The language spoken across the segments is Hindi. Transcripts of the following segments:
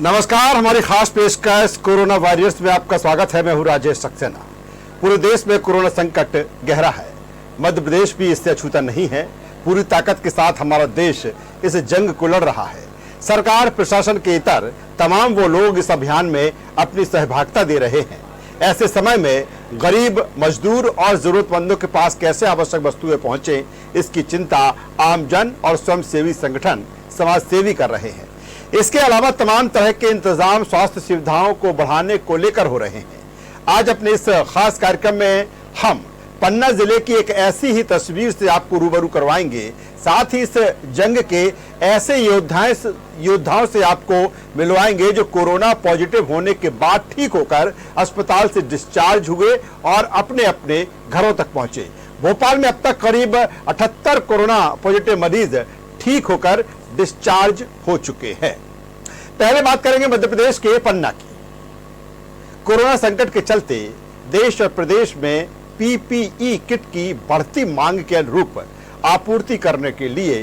नमस्कार, हमारी खास पेशकश कोरोना वॉरियर्स में आपका स्वागत है। मैं हूं राजेश सक्सेना। पूरे देश में कोरोना संकट गहरा है। मध्य प्रदेश भी इससे अछूता नहीं है। पूरी ताकत के साथ हमारा देश इस जंग को लड़ रहा है। सरकार, प्रशासन के इतर तमाम वो लोग इस अभियान में अपनी सहभागिता दे रहे हैं। ऐसे समय में गरीब, मजदूर और जरूरतमंदों के पास कैसे आवश्यक वस्तुएं पहुंचे, इसकी चिंता आमजन और स्वयंसेवी संगठन समाज सेवी कर रहे हैं। इसके अलावा तमाम तरह के इंतजाम स्वास्थ्य सुविधाओं को बढ़ाने को लेकर हो रहे हैं। आज अपने इस खास कार्यक्रम में हम पन्ना जिले की एक ऐसी ही तस्वीर से आपको रूबरू करवाएंगे। साथ ही इस जंग के ऐसे योद्धाओं से आपको मिलवाएंगे जो कोरोना पॉजिटिव होने के बाद ठीक होकर अस्पताल से डिस्चार्ज हुए और अपने अपने घरों तक पहुंचे। भोपाल में अब तक करीब 78 कोरोना पॉजिटिव मरीज ठीक होकर डिस्चार्ज हो चुके हैं। पहले बात करेंगे मध्य प्रदेश के पन्ना की। कोरोना संकट के चलते देश और प्रदेश में पीपीई किट की बढ़ती मांग के अनुरूप आपूर्ति करने के लिए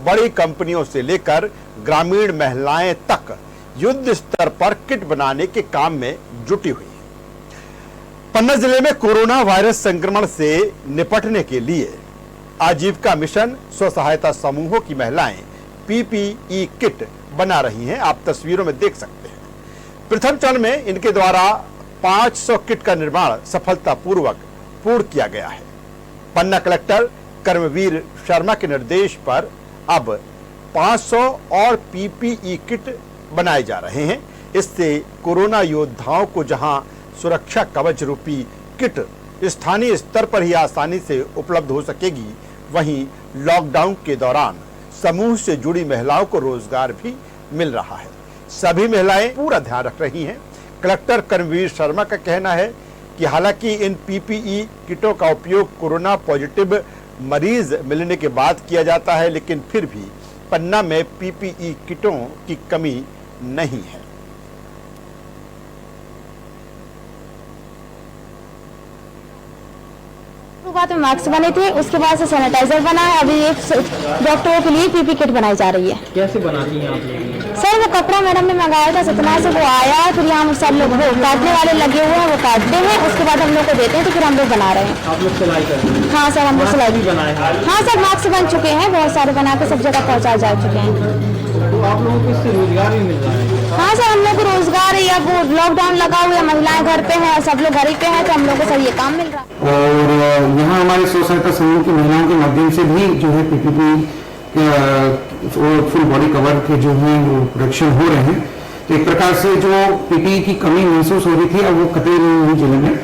बड़ी कंपनियों से लेकर ग्रामीण महिलाएं तक युद्ध स्तर पर किट बनाने के काम में जुटी हुई है। पन्ना जिले में कोरोना वायरस संक्रमण से निपटने के लिए आजीविका मिशन स्व सहायता समूहों की महिलाएं पीपीई किट बना रही हैं। आप तस्वीरों में देख सकते हैं। प्रथम चरण में इनके द्वारा 500 किट का निर्माण सफलतापूर्वक पूर्ण किया गया है। पन्ना कलेक्टर कर्मवीर शर्मा के निर्देश पर अब 500 और पीपीई किट बनाए जा रहे हैं। इससे कोरोना योद्धाओं को जहां सुरक्षा कवच रूपी किट स्थानीय स्तर पर ही आसानी से उपलब्ध हो सकेगी, वहीं लॉकडाउन के दौरान समूह से जुड़ी महिलाओं को रोजगार भी मिल रहा है। सभी महिलाएं पूरा ध्यान रख रही हैं। कलेक्टर कर्मवीर शर्मा का कहना है कि हालांकि इन पीपीई किटों का उपयोग कोरोना पॉजिटिव मरीज मिलने के बाद किया जाता है, लेकिन फिर भी पन्ना में पीपीई किटों की कमी नहीं है। शुरुआत में मास्क बने थे, उसके बाद से सैनिटाइजर बना है। अभी एक डॉक्टरों के लिए पीपी किट बनाई जा रही है। कैसे बनाती हैं आप लोग? सर, वो कपड़ा मैडम ने मंगाया था सतना से, वो आया, फिर यहाँ सब लोग वो काटने वाले लगे हुए हैं, वो काटते हैं, उसके बाद हम लोग को देते हैं, तो फिर हम लोग बना रहे हैं। आप लोग सिलाई करते हैं? हाँ सर, हम लोग सिलाई भी बनाए हैं। हाँ सर, मास्क बन चुके हैं, बहुत सारे बना के सब जगह पहुँचाए जा चुके हैं। तो आप लोगों को इससे रोजगार भी मिल रहा है? हाँ सर, हम लोग को रोजगार है। अब वो लॉकडाउन लगा हुआ है, महिलाएं घर पे हैं, सब लोग घर ही पे हैं, तो हम लोग को सर ये काम मिल रहा है। और यहाँ हमारे स्व सहायता समूह की महिलाओं के माध्यम से भी जो है पीपीई फुल बॉडी कवर के जो है वो प्रोडक्शन हो रहे हैं। तो एक प्रकार से जो पीपीई की कमी महसूस हो रही थी, अब वो कतई नहीं हुई जिले में।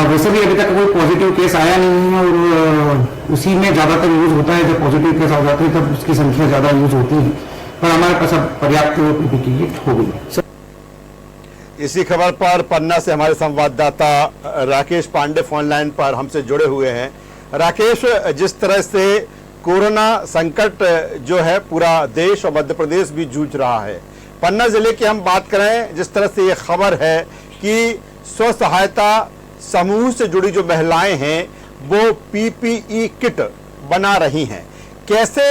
वैसे भी अभी तक कोई पॉजिटिव केस आया नहीं है और उसी में ज़्यादातर यूज होता है। जब पॉजिटिव केस आ जाते हैं तब उसकी संख्या ज़्यादा यूज होती है, पर हमारे पास अब पर्याप्त पीपीई किट हो गई। इसी खबर पर पन्ना से हमारे संवाददाता राकेश पांडे फोन लाइन पर हमसे जुड़े हुए हैं। राकेश, जिस तरह से कोरोना संकट जो है पूरा देश और मध्य प्रदेश भी जूझ रहा है, पन्ना जिले की हम बात करें, जिस तरह से ये खबर है कि स्व सहायता समूह से जुड़ी जो महिलाएं हैं वो पीपीई किट बना रही हैं। कैसे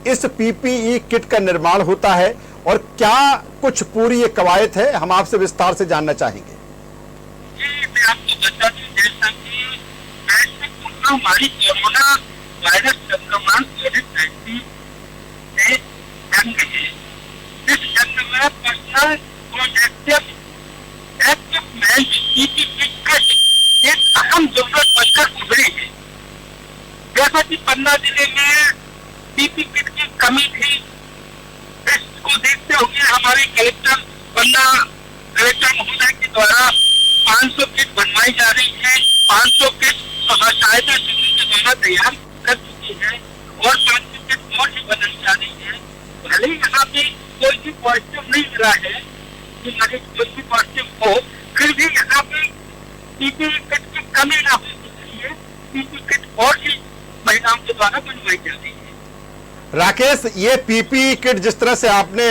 इस पीपीई किट का निर्माण होता है और क्या कुछ पूरी ये कवायद है, हम आपसे विस्तार से जानना चाहेंगे। जी, मैं आपको बता दूं, जैसा कि वैश्विक महामारी कोरोना वायरस संक्रमण कोविड-19 से जंग है। इस जंग में personal protective equipment PPE kit एक अहम जरूरत बनकर उभरी है। जैसा कि पन्ना जिले में पीपीई किट की कमी थी, इसको देखते हुए हमारे पन्ना कलेक्टर महोदय के द्वारा 500 किट बनवाई जा रही है। 500 किट सहायता समूह के द्वारा तैयार कर चुकी है और 500 किट और भी बनाई जा रही है। भले ही यहाँ पे कोई भी पॉजिटिव नहीं मिला है कि मरीज कोई भी पॉजिटिव हो, फिर भी यहाँ पे पीपीई किट की कमी ना हो इसलिए पीपीई किट और भी महिलाओं के द्वारा बनवाई जा रही है। राकेश, ये पीपीई किट जिस तरह से आपने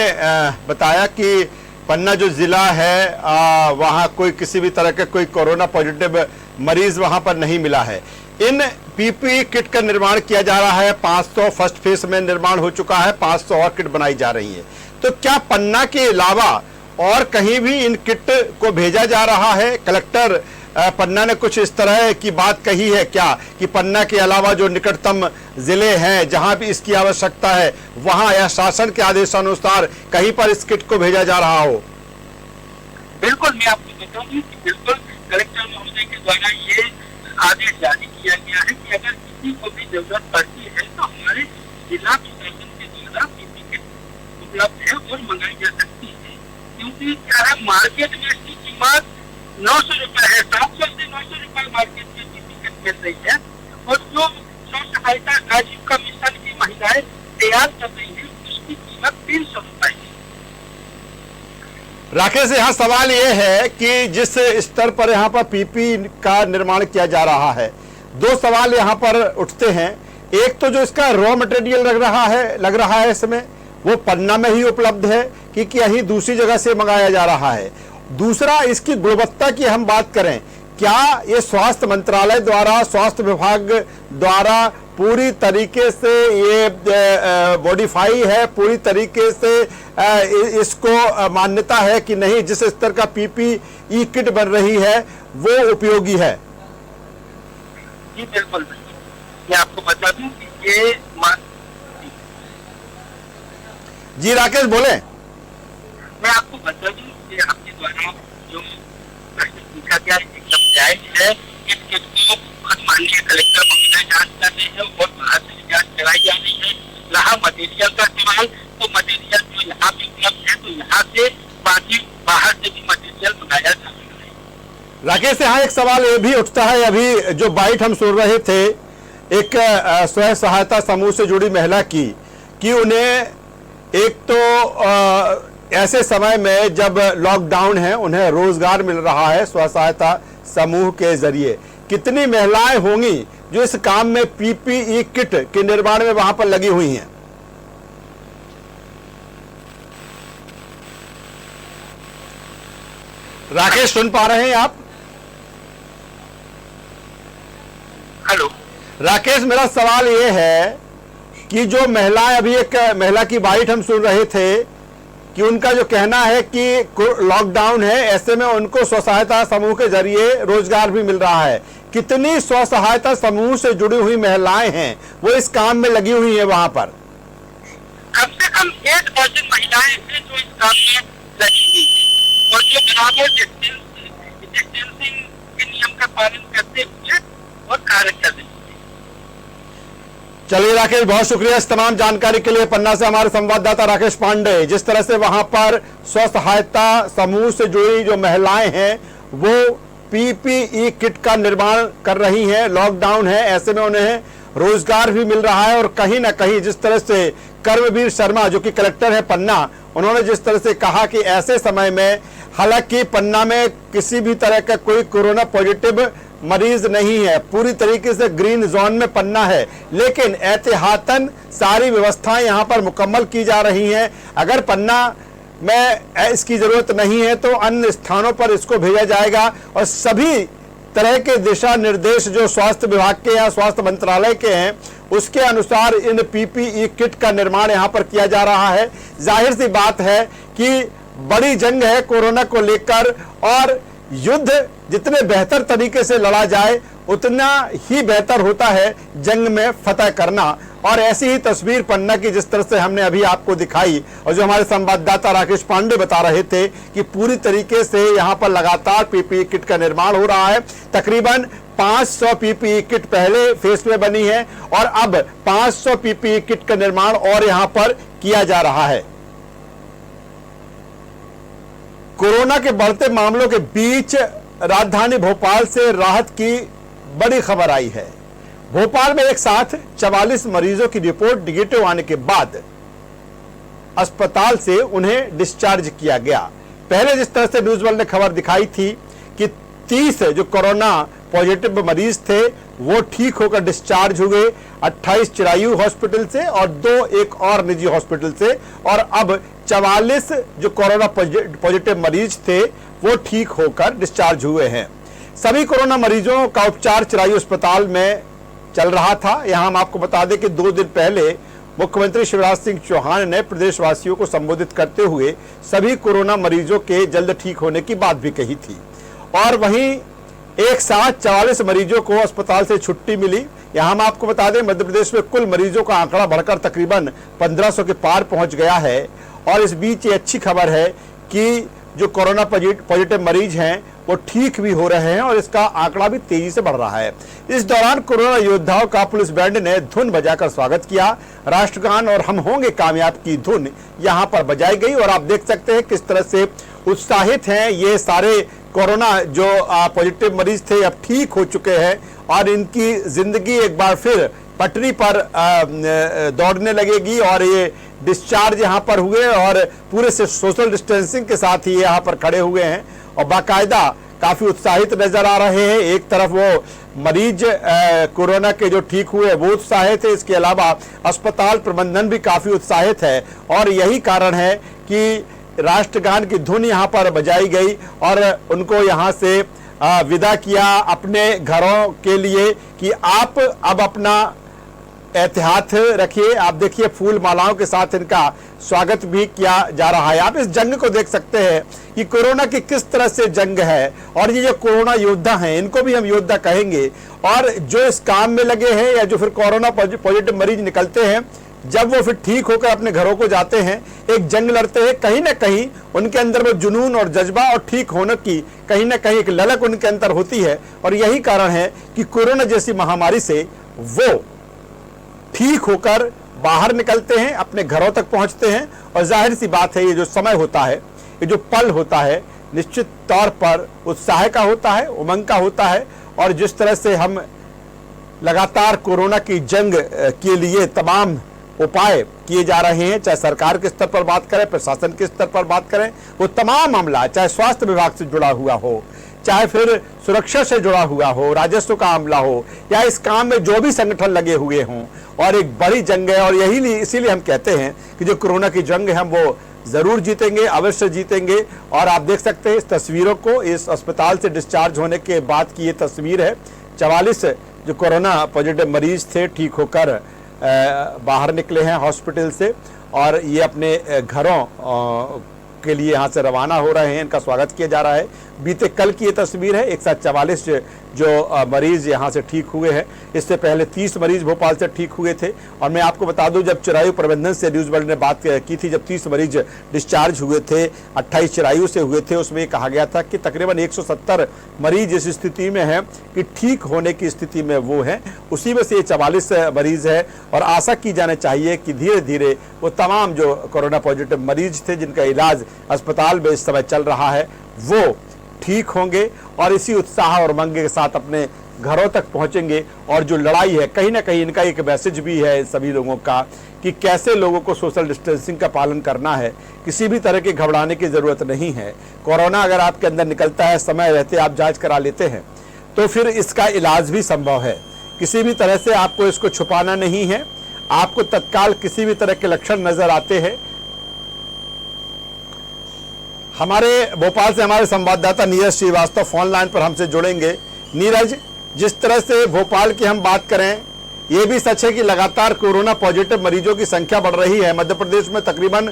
बताया कि पन्ना जो जिला है वहाँ कोई किसी भी तरह का कोई कोरोना पॉजिटिव मरीज वहाँ पर नहीं मिला है, इन पीपीई किट का निर्माण किया जा रहा है। 500 फर्स्ट फेज में निर्माण हो चुका है, 500 और किट बनाई जा रही है। तो क्या पन्ना के अलावा और कहीं भी इन किट को भेजा जा रहा है? कलेक्टर पन्ना ने कुछ इस तरह की बात कही है क्या कि पन्ना के अलावा जो निकटतम जिले हैं जहां भी इसकी आवश्यकता है वहां या शासन के आदेशानुसार कहीं पर इस किट को भेजा जा रहा हो? बिल्कुल, मैं आपको बताऊंगी कि बिल्कुल कलेक्टर महोदय के द्वारा ये आदेश जारी किया गया है कि अगर किसी को भी जरूरत पड़ती है तो हमारे जिला प्रशासन के द्वारा पीपी किट उपलब्ध है और मंगाई जा सकती है। क्योंकि क्या है, मार्केट में इसकी कीमत 900 रुपए है, 700 से 900 रुपए मार्केट में पीपी किट मिल रही है और जो स्व सहायता आजीविका मिशन की महिलाएं तैयार कर रही है उसकी कीमत 300 रुपए है। राकेश, यहाँ सवाल ये है कि जिस स्तर पर यहाँ पर पीपी का निर्माण किया जा रहा है, दो सवाल यहाँ पर उठते हैं। एक तो जो इसका रॉ मटेरियल लग रहा है इसमें, वो पन्ना में ही उपलब्ध है कि कहीं दूसरी जगह से मंगाया जा रहा है। दूसरा, इसकी गुणवत्ता की हम बात करें, क्या ये स्वास्थ्य मंत्रालय द्वारा, स्वास्थ्य विभाग द्वारा पूरी तरीके से ये मॉडिफाई है, पूरी तरीके से इसको मान्यता है कि नहीं, जिस स्तर का पीपीई किट बन रही है वो उपयोगी है? जी बिल्कुल, मैं आपको बता दूं कि ये जी राकेश बोले। मैं आपको बता दूं कि आपके द्वारा जो प्रश्न पूछा गया एकदम जायज है। इस किट को खुद माननीय कलेक्टर महोदय जांच कर रहे हैं और बाहर से भी जांच कराई जा रही है। रहा मटेरियल का सवाल, तो मटेरियल जो यहाँ पे उपलब्ध है तो यहाँ से, बाकी बाहर से भी मटेरियल मंगाया जा सकता है। राकेश, यहाँ एक सवाल ये भी उठता है, अभी जो बाइट हम सुन रहे थे एक स्वयं सहायता समूह से जुड़ी महिला की, कि उन्हें एक तो ऐसे समय में जब लॉकडाउन है उन्हें रोजगार मिल रहा है स्व सहायता समूह के जरिए। कितनी महिलाएं होंगी जो इस काम में पीपीई किट के निर्माण में वहां पर लगी हुई हैं? राकेश, सुन पा रहे हैं आप? हेलो राकेश, मेरा सवाल ये है कि जो महिलाएं, अभी एक महिला की बाइट हम सुन रहे थे कि उनका जो कहना है कि लॉकडाउन है, ऐसे में उनको स्व सहायता समूह के जरिए रोजगार भी मिल रहा है। कितनी स्व सहायता समूह से जुड़ी हुई महिलाएं हैं वो इस काम में लगी हुई हैं वहां पर? कम से कम 1 दर्जन महिलाएं हैं जो इस काम में लगी हुई है और जो बराबर डिस्टेंसिंग के नियम का पालन करते हुए और कार्य कर रही है। चलिए राकेश, बहुत शुक्रिया इस तमाम जानकारी के लिए। पन्ना से हमारे संवाददाता राकेश पांडे, जिस तरह से वहां पर स्व सहायता समूह से जुड़ी जो महिलाएं हैं वो पीपीई किट का निर्माण कर रही हैं, लॉकडाउन है ऐसे में उन्हें रोजगार भी मिल रहा है। और कहीं ना कहीं जिस तरह से कर्मवीर शर्मा जो कि कलेक्टर है पन्ना, उन्होंने जिस तरह से कहा कि ऐसे समय में, हालांकि पन्ना में किसी भी तरह का कोई कोरोना पॉजिटिव मरीज नहीं है, पूरी तरीके से ग्रीन जोन में पन्ना है, लेकिन एहतियातन सारी व्यवस्थाएं यहां पर मुकम्मल की जा रही हैं। अगर पन्ना में इसकी जरूरत नहीं है तो अन्य स्थानों पर इसको भेजा जाएगा और सभी तरह के दिशा निर्देश जो स्वास्थ्य विभाग के या स्वास्थ्य मंत्रालय के हैं उसके अनुसार इन पीपीई किट का निर्माण यहां पर किया जा रहा है। जाहिर सी बात है कि बड़ी जंग है कोरोना को लेकर और युद्ध जितने बेहतर तरीके से लड़ा जाए उतना ही बेहतर होता है जंग में फतह करना। और ऐसी ही तस्वीर पन्ना की जिस तरह से हमने अभी आपको दिखाई और जो हमारे संवाददाता राकेश पांडे बता रहे थे कि पूरी तरीके से यहां पर लगातार पीपीई किट का निर्माण हो रहा है। तकरीबन 500 पीपीई किट पहले फेज में बनी है और अब 500 पीपीई किट का निर्माण और यहां पर किया जा रहा है। कोरोना के बढ़ते मामलों के बीच राजधानी भोपाल से राहत की बड़ी खबर आई है। भोपाल में एक साथ 44 मरीजों की रिपोर्ट नेगेटिव आने के बाद अस्पताल से उन्हें डिस्चार्ज किया गया। पहले जिस तरह से न्यूज वर्ल्ड ने खबर दिखाई थी कि 30 जो कोरोना पॉजिटिव मरीज थे वो ठीक होकर डिस्चार्ज हुए 28 चिरायू हॉस्पिटल से और 2 एक और निजी हॉस्पिटल से, और अब 44 जो कोरोना पॉजिटिव मरीज थे वो ठीक होकर डिस्चार्ज हुए हैं। सभी कोरोना मरीजों का उपचार चिरायू अस्पताल में चल रहा था। यहां हम आपको बता दें कि 2 दिन पहले मुख्यमंत्री शिवराज सिंह चौहान ने प्रदेशवासियों को संबोधित करते हुए सभी कोरोना मरीजों के जल्द ठीक होने की बात भी कही थी। और वहीं एक साथ 44 मरीजों को अस्पताल से छुट्टी मिली। यहां हम आपको बता दें, मध्य प्रदेश में कुल मरीजों का आंकड़ा बढ़कर तकरीबन 1500 के पार पहुंच गया है। और इस बीच ये अच्छी खबर है कि जो कोरोना पॉजिटिव मरीज हैं वो ठीक भी हो रहे हैं और इसका आंकड़ा भी तेजी से बढ़ रहा है। इस दौरान कोरोना योद्धाओं का पुलिस बैंड ने धुन बजाकर स्वागत किया। राष्ट्रगान और हम होंगे कामयाब की धुन यहां पर बजाई गई और आप देख सकते हैं किस तरह से उत्साहित हैं ये सारे कोरोना जो पॉजिटिव मरीज थे, अब ठीक हो चुके हैं और इनकी जिंदगी एक बार फिर पटरी पर दौड़ने लगेगी। और ये डिस्चार्ज यहाँ पर हुए और पूरे से सोशल डिस्टेंसिंग के साथ ही यहाँ पर खड़े हुए हैं और बाकायदा काफी उत्साहित नजर आ रहे हैं। एक तरफ वो मरीज कोरोना के जो ठीक हुए वो उत्साहित है, इसके अलावा अस्पताल प्रबंधन भी काफी उत्साहित है और यही कारण है कि राष्ट्रगान की धुन यहाँ पर बजाई गई और उनको यहाँ से विदा किया अपने घरों के लिए कि आप अब अपना एहतियात रखिए। आप देखिए फूल मालाओं के साथ इनका स्वागत भी किया जा रहा है। आप इस जंग को देख सकते हैं कि कोरोना की किस तरह से जंग है और ये जो कोरोना योद्धा हैं इनको भी हम योद्धा कहेंगे। और जो इस काम में लगे हैं या जो फिर कोरोना पॉजिटिव मरीज निकलते हैं, जब वो फिर ठीक होकर अपने घरों को जाते हैं, एक जंग लड़ते हैं, कहीं ना कहीं उनके अंदर वो जुनून और जज्बा और ठीक होने की कहीं ना कहीं एक ललक उनके अंदर होती है। और यही कारण है कि कोरोना जैसी महामारी से वो ठीक होकर बाहर निकलते हैं, अपने घरों तक पहुंचते हैं। और जाहिर सी बात है, ये जो समय होता है, ये जो पल होता है, निश्चित तौर पर उत्साह का होता है, उमंग का होता है। और जिस तरह से हम लगातार कोरोना की जंग के लिए तमाम उपाय किए जा रहे हैं, चाहे सरकार के स्तर पर बात करें, प्रशासन के स्तर पर बात करें, वो तमाम मामला चाहे स्वास्थ्य विभाग से जुड़ा हुआ हो, चाहे फिर सुरक्षा से जुड़ा हुआ हो, राजस्व का मामला हो, या इस काम में जो भी संगठन लगे हुए हों, और एक बड़ी जंग है। और यही इसीलिए हम कहते हैं कि जो कोरोना की जंग है हम वो जरूर जीतेंगे, अवश्य जीतेंगे। और आप देख सकते हैं इस तस्वीरों को, इस अस्पताल से डिस्चार्ज होने के बाद की ये तस्वीर है। 44 जो कोरोना पॉजिटिव मरीज थे ठीक होकर बाहर निकले हैं हॉस्पिटल से और ये अपने घरों के लिए यहाँ से रवाना हो रहे हैं। इनका स्वागत किया जा रहा है। बीते कल की ये तस्वीर है, एक साथ 44 जो मरीज यहाँ से ठीक हुए हैं। इससे पहले 30 मरीज भोपाल से ठीक हुए थे। और मैं आपको बता दूं, जब चिरायु प्रबंधन से न्यूज़ वर्ल्ड ने बात की थी, जब 30 मरीज डिस्चार्ज हुए थे, 28 चिरायु से हुए थे, उसमें कहा गया था कि तकरीबन 170 मरीज इस स्थिति में हैं कि ठीक होने की स्थिति में वो हैं। उसी में से ये 44 मरीज है और आशा की जाना चाहिए कि धीरे धीरे वो तमाम जो कोरोना पॉजिटिव मरीज थे जिनका इलाज अस्पताल में इस समय चल रहा है वो ठीक होंगे और इसी उत्साह और उमंग के साथ अपने घरों तक पहुंचेंगे। और जो लड़ाई है, कहीं ना कहीं इनका एक मैसेज भी है सभी लोगों का कि कैसे लोगों को सोशल डिस्टेंसिंग का पालन करना है। किसी भी तरह के घबराने की ज़रूरत नहीं है। कोरोना अगर आपके अंदर निकलता है, समय रहते आप जांच करा लेते हैं, तो फिर इसका इलाज भी संभव है। किसी भी तरह से आपको इसको छुपाना नहीं है। आपको तत्काल किसी भी तरह के लक्षण नजर आते हैं। हमारे भोपाल से हमारे संवाददाता नीरज श्रीवास्तव फोन लाइन पर हमसे जुड़ेंगे। नीरज, जिस तरह से भोपाल की हम बात करें, ये भी सच है कि लगातार कोरोना पॉजिटिव मरीजों की संख्या बढ़ रही है। मध्य प्रदेश में तकरीबन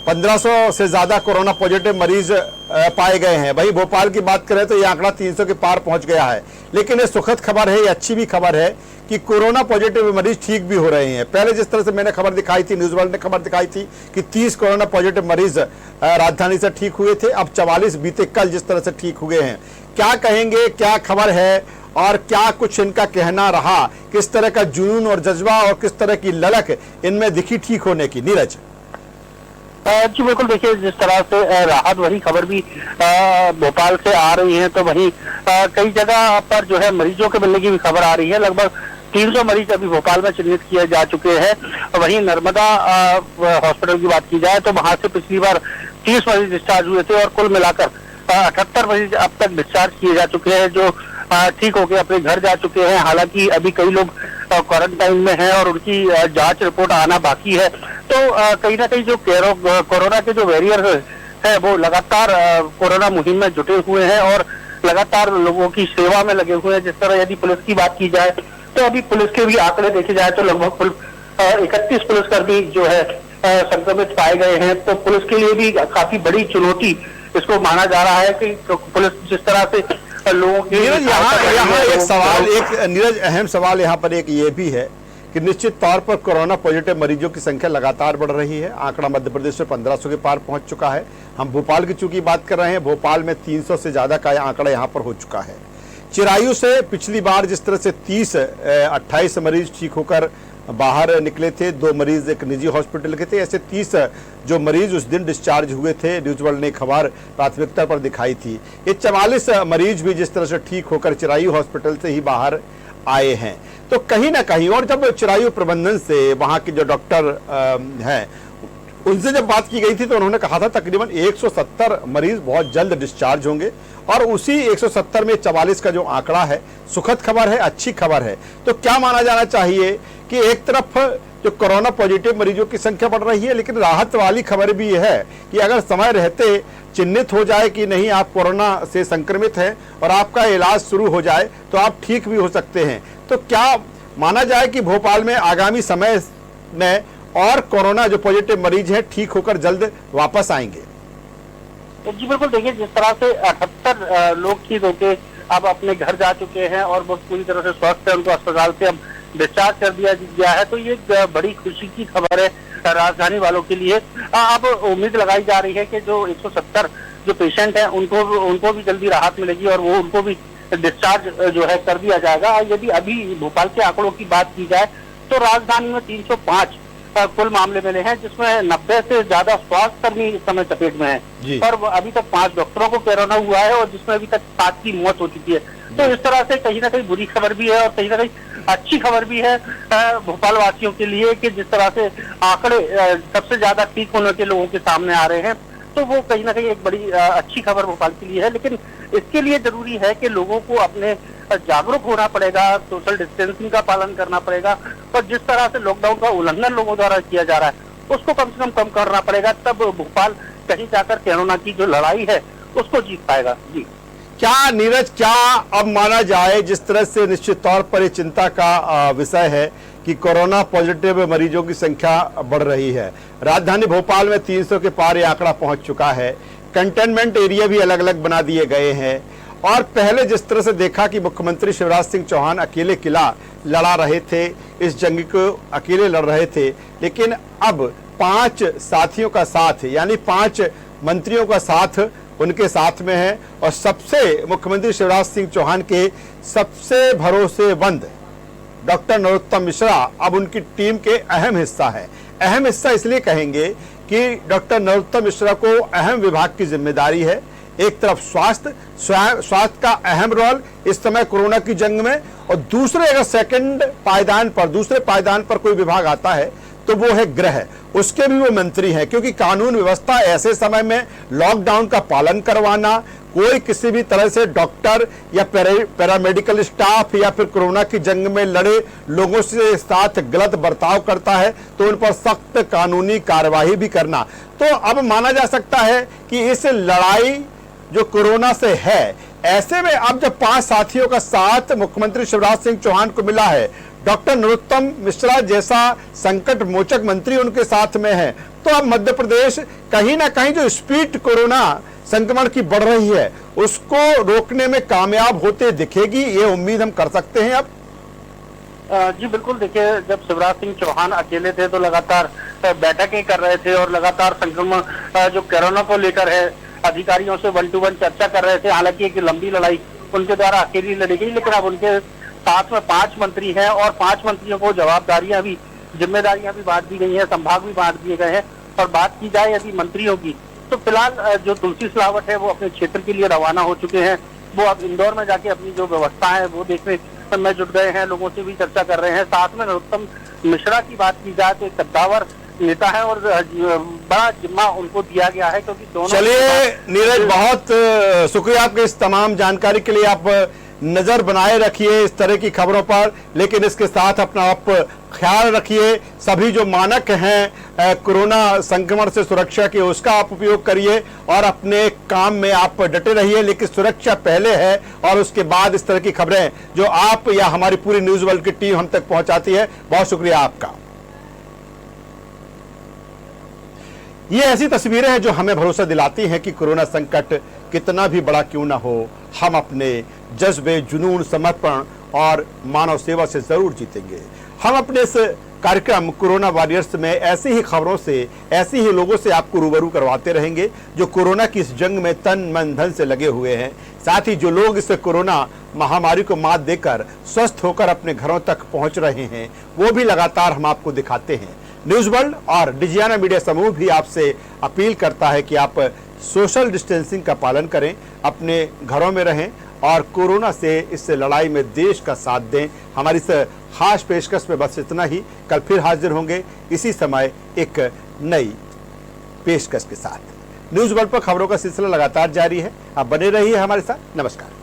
1500 से ज्यादा कोरोना पॉजिटिव मरीज पाए गए हैं। वही भोपाल की बात करें तो ये आंकड़ा 300 के पार पहुंच गया है। लेकिन ये सुखद खबर है, ये अच्छी भी खबर है कि कोरोना पॉजिटिव मरीज ठीक भी हो रहे हैं। पहले जिस तरह से मैंने खबर दिखाई थी, न्यूज़ वर्ल्ड ने खबर दिखाई थी कि 30 कोरोना पॉजिटिव मरीज राजधानी से ठीक हुए थे, अब 44 बीते कल जिस तरह से ठीक हुए हैं। क्या कहेंगे, क्या खबर है और क्या कुछ इनका कहना रहा, किस तरह का जुनून और जज्बा और किस तरह की ललक इनमें दिखी ठीक होने की? नीरज जी बिल्कुल, देखिए जिस तरह से राहत भरी खबर भी भोपाल से आ रही है, तो वहीं कई जगह पर जो है मरीजों के मिलने की भी खबर आ रही है। लगभग 300 मरीज अभी भोपाल में चिन्हित किए जा चुके हैं। वहीं नर्मदा हॉस्पिटल की बात की जाए तो वहां से पिछली बार 30 मरीज डिस्चार्ज हुए थे और कुल मिलाकर 78 मरीज अब तक डिस्चार्ज किए जा चुके हैं जो ठीक होकर अपने घर जा चुके हैं। हालांकि अभी कई लोग क्वारंटाइन में हैं और उनकी जांच रिपोर्ट आना बाकी है। तो कहीं ना कहीं जो कोरोना के जो वॉरियर है वो लगातार कोरोना मुहिम में जुटे हुए हैं और लगातार लोगों की सेवा में लगे हुए हैं। जिस तरह यदि पुलिस की बात की जाए तो अभी पुलिस के भी आंकड़े देखे जाए तो लगभग 31 पुलिसकर्मी जो है संक्रमित पाए गए हैं। तो पुलिस के लिए भी काफी बड़ी चुनौती इसको माना जा रहा है कि पुलिस जिस तरह से लोगों की नीरज, यहाँ एक सवाल, एक नीरज अहम सवाल यहाँ पर एक ये भी है कि निश्चित तौर पर कोरोना पॉजिटिव मरीजों की संख्या लगातार बढ़ रही है। आंकड़ा मध्य प्रदेश में 1500 के पार पहुंच चुका है। हम भोपाल की चूंकि बात कर रहे हैं, भोपाल में 300 से ज्यादा का आंकड़ा यहाँ पर हो चुका है। चिरायू से पिछली बार जिस तरह से 28 मरीज ठीक होकर बाहर निकले थे, 2 मरीज एक निजी हॉस्पिटल के थे, ऐसे 30 जो मरीज उस दिन डिस्चार्ज हुए थे। न्यूज वर्ल्ड ने खबर प्राथमिकता पर दिखाई थी। ये 44 मरीज भी जिस तरह से ठीक होकर चिरायू हॉस्पिटल से ही बाहर आए हैं। तो कहीं ना कहीं, और जब चिरायू प्रबंधन से वहां के जो डॉक्टर हैं उनसे जब बात की गई थी तो उन्होंने कहा था तकरीबन 170 मरीज बहुत जल्द डिस्चार्ज होंगे, और उसी 170 में 44 का जो आंकड़ा है सुखद खबर है, अच्छी खबर है। तो क्या माना जाना चाहिए कि एक तरफ जो कोरोना पॉजिटिव मरीजों की संख्या बढ़ रही है, लेकिन राहत वाली खबर भी यह है कि अगर समय रहते चिन्हित हो जाए कि नहीं आप कोरोना से संक्रमित हैं और आपका इलाज शुरू हो जाए तो आप ठीक भी हो सकते हैं। तो क्या माना जाए कि भोपाल में आगामी समय में और कोरोना जो पॉजिटिव मरीज हैं ठीक होकर जल्द वापस आएंगे? जी बिल्कुल, देखिए जिस तरह से 78 लोग ठीक होके अब अपने घर जा चुके हैं और वो पूरी तरह से स्वस्थ है, उनको अस्पताल से अब डिस्चार्ज कर दिया गया है, तो ये बड़ी खुशी की खबर है राजधानी वालों के लिए। अब उम्मीद लगाई जा रही है कि जो 170 जो पेशेंट हैं उनको भी जल्दी राहत मिलेगी और वो उनको भी डिस्चार्ज जो है कर दिया जाएगा। यदि अभी भोपाल के आंकड़ों की बात की जाए तो राजधानी में 305 कुल मामले मिले हैं, जिसमें 90 से ज्यादा स्वास्थ्य कर्मी इस समय चपेट में हैं और अभी तक 5 डॉक्टरों को कोरोना हुआ है और जिसमें अभी तक 7 की मौत हो चुकी है। तो इस तरह से कहीं ना कहीं बुरी खबर भी है और कहीं ना कहीं अच्छी खबर भी है भोपाल वासियों के लिए कि जिस तरह से आंकड़े सबसे ज्यादा ठीक होने के लोगों के सामने आ रहे हैं, तो वो कहीं ना कहीं एक बड़ी अच्छी खबर भोपाल के लिए है। लेकिन इसके लिए जरूरी है कि लोगों को अपने जागरूक होना पड़ेगा, सोशल डिस्टेंसिंग का पालन करना पड़ेगा और जिस तरह से लॉकडाउन का उल्लंघन लोगों द्वारा किया जा रहा है उसको कम से कम करना पड़ेगा, तब भोपाल कहीं जाकर कोरोना की जो लड़ाई है उसको जीत पाएगा। जी क्या नीरज, क्या अब माना जाए जिस तरह से निश्चित तौर पर ये चिंता का विषय है कि कोरोना पॉजिटिव मरीजों की संख्या बढ़ रही है, राजधानी भोपाल में 300 के पार ये आंकड़ा पहुंच चुका है, कंटेनमेंट एरिया भी अलग अलग बना दिए गए हैं और पहले जिस तरह से देखा कि मुख्यमंत्री शिवराज सिंह चौहान अकेले किला लड़ा रहे थे, इस जंग को अकेले लड़ रहे थे, लेकिन अब 5 साथियों का साथ यानी 5 मंत्रियों का साथ उनके साथ में है और सबसे मुख्यमंत्री शिवराज सिंह चौहान के सबसे भरोसेमंद डॉक्टर नरोत्तम मिश्रा अब उनकी टीम के अहम हिस्सा है। अहम हिस्सा इसलिए कहेंगे कि डॉक्टर नरोत्तम मिश्रा को अहम विभाग की जिम्मेदारी है। एक तरफ स्वास्थ्य का अहम रोल इस समय कोरोना की जंग में, और दूसरे अगर दूसरे पायदान पर कोई विभाग आता है तो वो है गृह, उसके भी वो मंत्री हैं, क्योंकि कानून व्यवस्था ऐसे समय में लॉकडाउन का पालन करवाना, कोई किसी भी तरह से डॉक्टर या पैरामेडिकल स्टाफ या फिर कोरोना की जंग में लड़े लोगों से साथ गलत बर्ताव करता है तो उन पर सख्त कानूनी कार्यवाही भी करना। तो अब माना जा सकता है कि इस लड़ाई जो कोरोना से है, ऐसे में अब जब 5 साथियों का साथ मुख्यमंत्री शिवराज सिंह चौहान को मिला है, डॉक्टर नरोत्तम मिश्रा जैसा संकट मोचक मंत्री उनके साथ में है, तो अब मध्य प्रदेश कहीं ना कहीं जो स्पीड कोरोना संक्रमण की बढ़ रही है उसको रोकने में कामयाब होते दिखेगी, ये उम्मीद हम कर सकते हैं अब। जी बिल्कुल, देखिए जब शिवराज सिंह चौहान अकेले थे तो लगातार बैठकें कर रहे थे और लगातार संक्रमण जो कोरोना को लेकर है अधिकारियों से 1 to 1 चर्चा कर रहे थे। हालांकि एक लंबी लड़ाई उनके द्वारा अकेली लड़ी गई, लेकिन अब उनके साथ में 5 मंत्री हैं और 5 मंत्रियों को जिम्मेदारियां भी बांट दी गई हैं, संभाग भी बांट दिए गए हैं। और बात की जाए यदि मंत्रियों की, तो फिलहाल जो तुलसी सिलावट है वो अपने क्षेत्र के लिए रवाना हो चुके हैं। वो अब इंदौर में जाके अपनी जो व्यवस्था है वो देखने में जुट गए हैं, लोगों से भी चर्चा कर रहे हैं। साथ में नरोत्तम मिश्रा की बात की जाए तो एक कद्दावर नेता है और बड़ा जिम्मा उनको दिया गया है, क्योंकि दोनों। चलिए नीरज, बहुत शुक्रिया आपके इस तमाम जानकारी के लिए। आप नजर बनाए रखिए इस तरह की खबरों पर, लेकिन इसके साथ अपना आप ख्याल रखिए। सभी जो मानक हैं कोरोना संक्रमण से सुरक्षा के, उसका आप उपयोग करिए और अपने काम में आप डटे रहिए, लेकिन सुरक्षा पहले है और उसके बाद इस तरह की खबरें जो आप या हमारी पूरी न्यूज वर्ल्ड की टीम हम तक पहुंचाती है। बहुत शुक्रिया आपका। ये ऐसी तस्वीरें हैं जो हमें भरोसा दिलाती हैं कि कोरोना संकट कितना भी बड़ा क्यों ना हो, हम अपने जज्बे, जुनून, समर्पण और मानव सेवा से जरूर जीतेंगे। हम अपने इस कार्यक्रम कोरोना वॉरियर्स में ऐसी ही खबरों से, ऐसे ही लोगों से आपको रूबरू करवाते रहेंगे जो कोरोना की इस जंग में तन मन धन से लगे हुए हैं। साथ ही जो लोग इस कोरोना महामारी को मात देकर स्वस्थ होकर अपने घरों तक पहुंच रहे हैं, वो भी लगातार हम आपको दिखाते हैं। न्यूज वर्ल्ड और डिजियाना मीडिया समूह भी आपसे अपील करता है कि आप सोशल डिस्टेंसिंग का पालन करें, अपने घरों में रहें और कोरोना से इस लड़ाई में देश का साथ दें। हमारी इस खास पेशकश में बस इतना ही। कल फिर हाजिर होंगे इसी समय एक नई पेशकश के साथ। न्यूज वर्ल्ड पर खबरों का सिलसिला लगातार जारी है। आप बने रहिए हमारे साथ। नमस्कार।